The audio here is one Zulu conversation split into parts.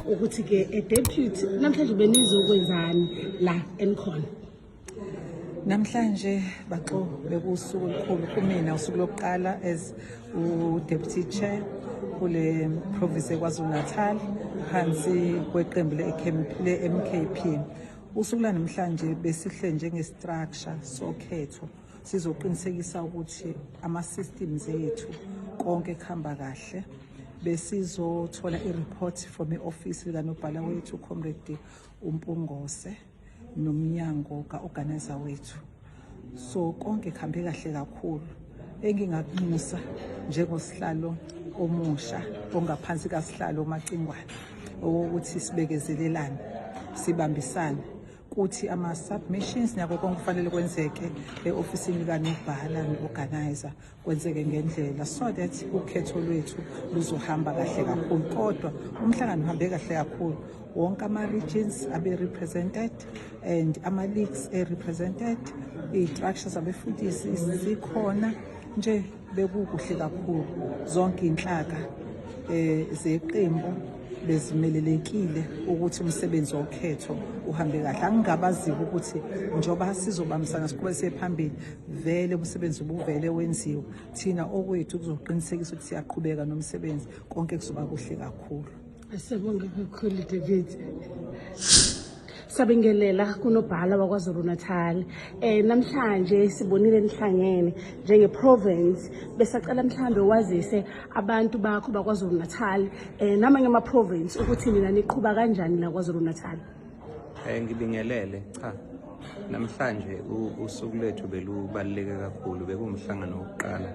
ukuthi ke deputy namhlanje benizokwenzani la eNkhona? Namhlanje baxo bekusuku olukhulu kumina usuku lokuqala as u-deputy chair kule province eKwaZulu-Natal phansi kweqembu le-MKP. Usuku lanamhlanje besihle njenge-structure sokhetho sizoqinisekisa ukuthi ama-systems ethu konke kuhamba kahle. Besizothola i-report from i-office likanobhala wethu Comrade uMpungose nomnyango ka-organizer wethu. So konke kuhambe kahle kakhulu. Engingakunxusa njengosihlalo omusha ongaphansi kasihlalo uMacingwane ukuthi sibekezelelane sibambisane kuthi ama-submissions nako konke kufanele kwenzeke e-ofisini likanobhala no-organizer kwenzeke ngendlela so that ukhetho lwethu luzohamba kahle kakhulu. Kodwa umhlangano uhambe kahle kakhulu. Wonke ama-regions abe-represented and ama-leagues represented, i-structures abefundisi zikhona nje bekukuhle kakhulu. Zonke inhlaka zeqembu bezimelelekile ukuthi umsebenzi wokhetho uhambe kahle. Angingabaziki ukuthi njoba sizobambisana siqhubekise phambili vele umsebenzi ubuvele wenziwe. Thina okwethu kuzoqinisekisa ukuthi siyaqhubeka nomsebenzi konke kuzoba kuhle kakhulu. Asibonge kakhulu David. Sabingelela kunobhala waKwaZulu-Natal. Namhlanje sibonile nihlangene njenge-province besacela mhlambe wazise abantu bakho baKwaZulu-Natal namanye ama-province ukuthi nina niqhuba kanjani la KwaZulu-Natal. Ngibingelele cha. Namhlanje usuku lethu belubaluleke kakhulu bekumhlangano wokuqala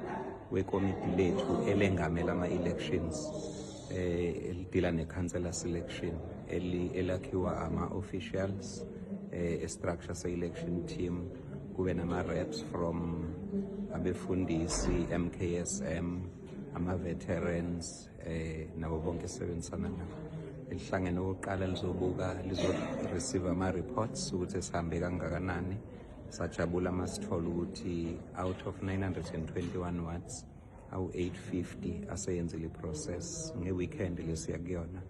wekomiti lethu elengamela ama-elections elidila ne-councillor selection elakhiwa ama-officials structure se-election team kube nama-reps from abefundisi MKSM ama-veterans nabo bonke esebenzisana nabo. Elihlangene okokuqala lizo-receive ama-reports ukuthi sihambe kangakanani. Sajabula masithola ukuthi out of 921 wards awu-850 aseyenzile i-process nge-weekend lesiya kuyona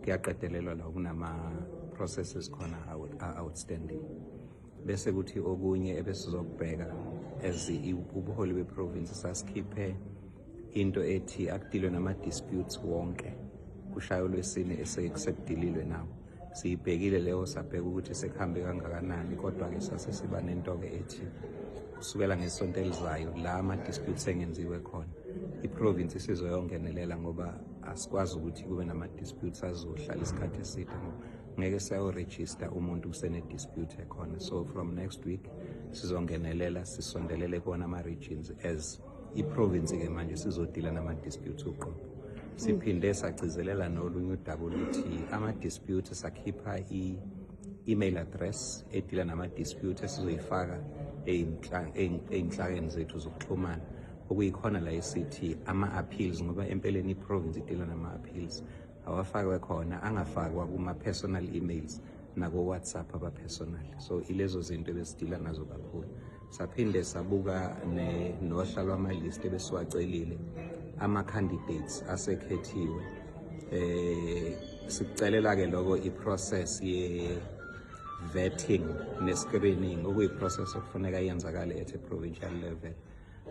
kuyaqedelelwa la kunama-processes khona outstanding. Bese kuthi okunye ebesizokubheka as ubuholi beprovince sasikhiphe into ethi akudilwe nama-disputes wonke kushayo lwesine esekudililwe nawo. Siyibhekile leyo sabheka ukuthi sekuhambe kangakanani kodwa-ke sasesiba nento-ke ethi kusukela ngesonto elizayo la ama-disputes engenziwe khona iprovince isizoyongenelela ngoba asikwazi ukuthi kube nama-disputes azohlala isikhathi eside ngoba ngeke sayoregister umuntu kusene-dispute ekhona. So from next week sizongenelela sisondelele kona ama-regions as iprovince-ke manje sizodila nama-disputes uqobo. Siphinde sagcizelela nolunye udaba ukuthi ama-disputes sakhipha i-email address edila nama-dispute esizoyifaka ey'nhlakeni zethu zokuxhumana okuyikhona la esithi ama-appeals ngoba empeleni iprovince idila nama-appeals awafakwe khona angafakwa kuma-personal emails nako-WhatsApp aba-personal. So ilezo zinto ebesidila nazo kakhulu. Saphinde sabuka nohla lwamalist ebesiwacelile ama-candidates asekhethiwe. Sikucelela-ke loko i-process ye-vetting ne-screening okuyi-process okufuneka yenzakale at a provincial level.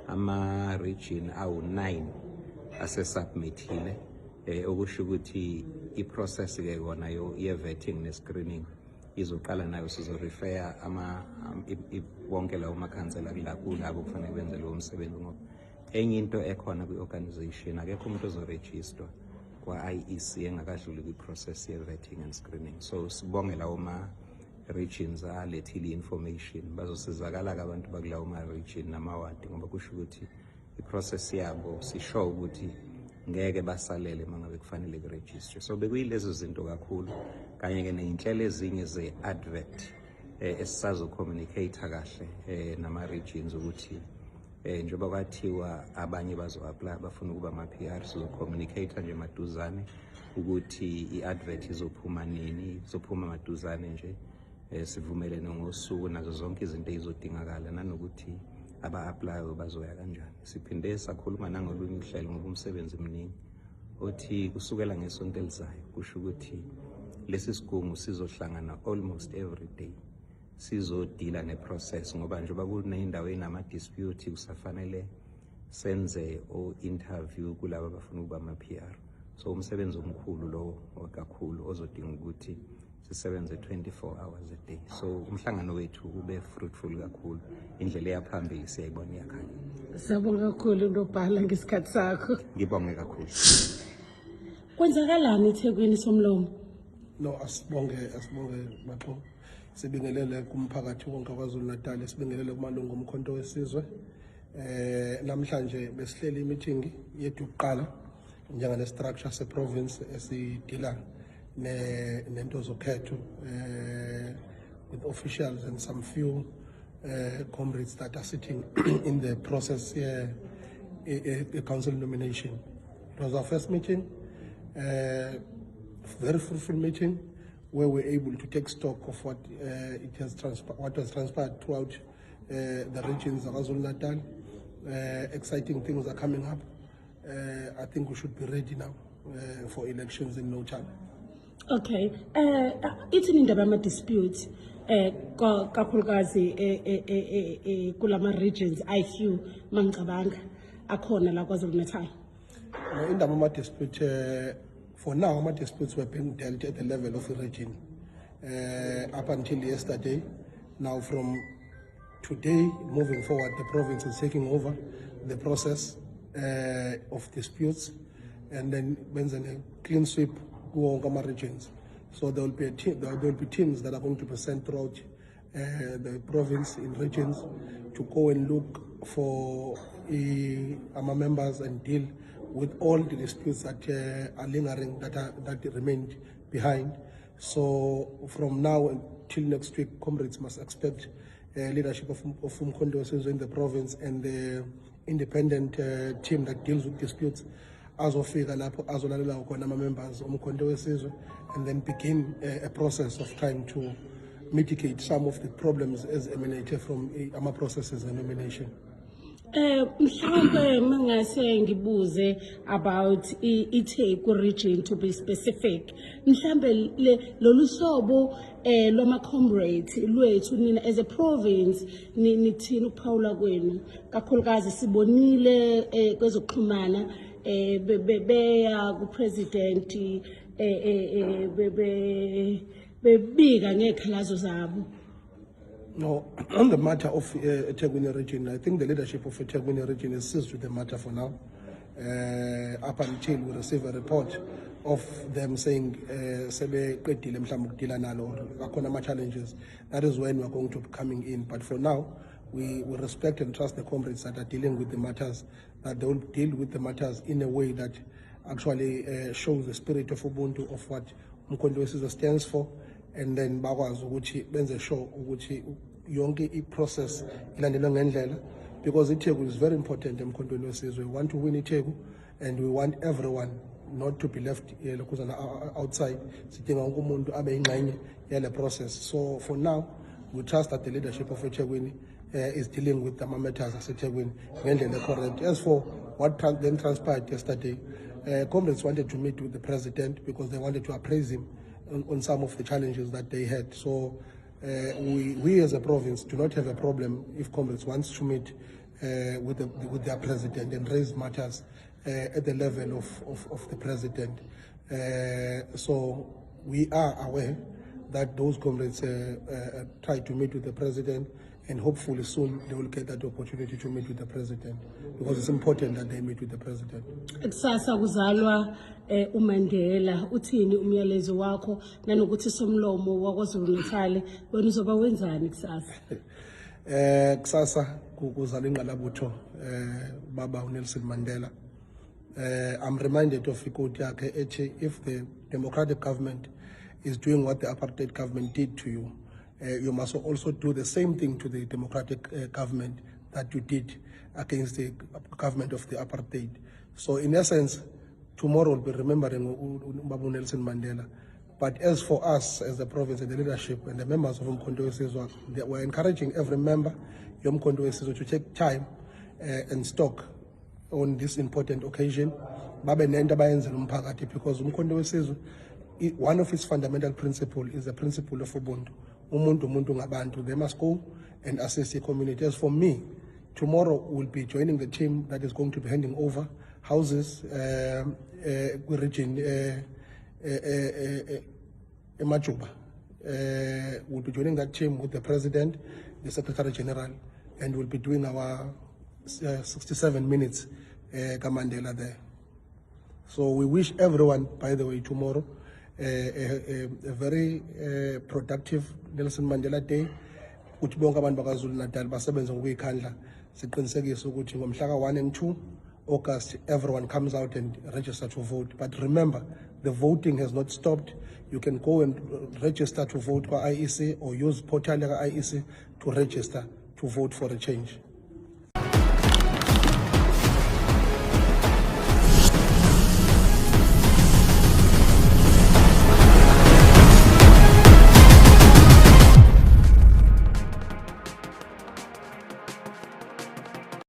Ama-region awu-9 asesubmithile okusho ukuthi i-process-ke kona ye-vetting ne-screening izoqala nayo sizorefer wonke lawo makhansela kulabo kufanele benze lowo msebenzi ngoba enye into ekhona kwi-organization akekho umuntu ozorejistwa kwa-IEC engakadluli kwi-process ye-vetting and screening. So sibonge lawo ma-regions alethile i-information bazosizakala-ke abantu bakulawo ma-region namawadi ngoba kusho ukuthi i-process yabo sisho ukuthi ngeke basalele mangabe kufanele kurejistre. So bekuyilezo zinto kakhulu kanye-ke ney'nhlelo ezinye ze-advert esisazo-communicate kahle nama-regions ukuthi njengoba kwathiwa abanye bazo-apply bafuna ukuba ama-PR sizo-communicate nje maduzane ukuthi i-advert izophuma nini, izophuma maduzane nje sivumelene ngosuku nazo zonke izinto ezizodingakala nanokuthi aba-applyayo bazoya kanjani. Siphinde sakhuluma nangolunye uhlelo ngoba umsebenzi mningi othi kusukela ngesonto elizayo kusho ukuthi lesi sigungu sizohlangana almost every day sizodila neprocess ngoba njengoba kuneyindawo enama-dispute kusafanele senze o-interview kulabo abafuna ukuba ama-PR. So umsebenzi omkhulu lo kakhulu ozodinga ukuthi sisebenze 24 hours a day. So umhlangano wethu ube fruitful kakhulu. Indlela eyaphambili siyayibona iyakhanya. Siyabonga kakhulu ndobhala ngesikhathi sakho. Ngibonge kakhulu. Kwenzakalani eThekwini Somlomo? No, asibonge Maxo. Sibingelele kumphakathi wonke kwaZulu Natal, sibingelele kumalungu omkhonto wesizwe. Namhlanje besihleli i-meeting yethu yokuqala njengale structure se province esidila nento zokhetho with officials and some few comrades that are sitting in the process a council nomination. It was our first meeting, very fruitful meeting where we're able to take stock of what what has transpired throughout the regions of KwaZulu Natal. Exciting things are coming up. I think we should be ready now for elections in no time. Okay. Ithini indaba ama-dispute kakhulukazi kulama regions IQ mangicabanga akhona la KwaZulu Natal? Indaba ama-dispute for now ama-disputes were being dealt at the level of the region up until yesterday. Now from today moving forward, the province is taking over the process of disputes and then when a clean sweep go on regions. So there will be there will be teams that are going to be sent throughout the province in regions to go and look for our members and deal with all the disputes that are lingering, that remained behind. So from now until next week, comrades must expect leadership of Umkhonto Wesizwe in the province and the independent team that deals with disputes azofika lapho azolalela khona ama-members Umkhonto Wesizwe and then begin a process of trying to mitigate some of the problems as emanated from our processes and nomination. Mhlawumbe mangase ngibuze about iTheku region to be specific. Mhlawumbe lolu hlobo lwama comrades lwethu nina as a province nithini ukuphawula kwenu kakhulukazi sibonile kwezokuxhumana beya ku president bebika ngekhalazo zabo. No, on the matter of eThekwini region, I think the leadership of eThekwini region is seized with the matter for now. Up until we receive a report of them saying challenges, that is when we are going to be coming in. But for now, we respect and trust the comrades that are dealing with the matters, that they will deal with the matters in a way that actually shows the spirit of Ubuntu, of what Umkhonto Wesizwe stands for. And then bakwazi ukuthi benze sure ukuthi yonke i-process ilandelwe ngendlela, because iTheku is very important emkhontweni wesizwe. We want to win iTheku and we want everyone not to be left outside. Sidinga wonke umuntu abe ingxenye yale process. So for now we trust that the leadership of eThekwini is dealing with the matters aseThekwini ngendlela correct. As for what then transpired yesterday, comrades wanted to meet with the president because they wanted to appraise him on some of the challenges that they had. So we as a province do not have a problem if comrades wants to meet with their president and raise matters at the level of the president. So we are aware that those comrades try to meet with the president, and hopefully soon they will get that opportunity to meet with the president, because it's important that they meet with the president. Kusasa kuzalwa uMandela, uthini umyalezo wakho nanokuthi Somlomo waKwaZulu Natal wena uzoba wenzani kusasa? Kusasa kuzalwa ingqalabutho baba uNelson Mandela. I'm reminded of ikoti yakhe ethi, if the democratic government is doing what the apartheid government did to you, you must also do the same thing to the democratic government that you did against the government of the apartheid. So in essence, tomorrow we'll be remembering Babu Nelson Mandela. But as for us, as the province and the leadership and the members of Umkhonto Wesizwe, we're encouraging every member of Umkhonto Wesizwe to take time and stock on this important occasion babe nento abayenzela umphakathi, because umkhonto wesizwe, one of its fundamental principle is the principle of ubuntu. Umuntu ngabantu. They must go and assist the community. As for me, tomorrow we'll be joining the team that is going to be handing over houses region Majuba. We'll be joining that team with the President, the Secretary General, and we'll be doing our 67 minutes Kamandela there. So we wish everyone, by the way, tomorrow a very productive Nelson Mandela Day. Ukuthi bonke abantu bakaZulu Natal basebenza ngokuyikhandla siqinisekise ukuthi ngomhla 1 and 2 August everyone comes out and register to vote. But remember, the voting has not stopped. You can go and register to vote kwa IEC or use portal ka IEC to register to vote for a change.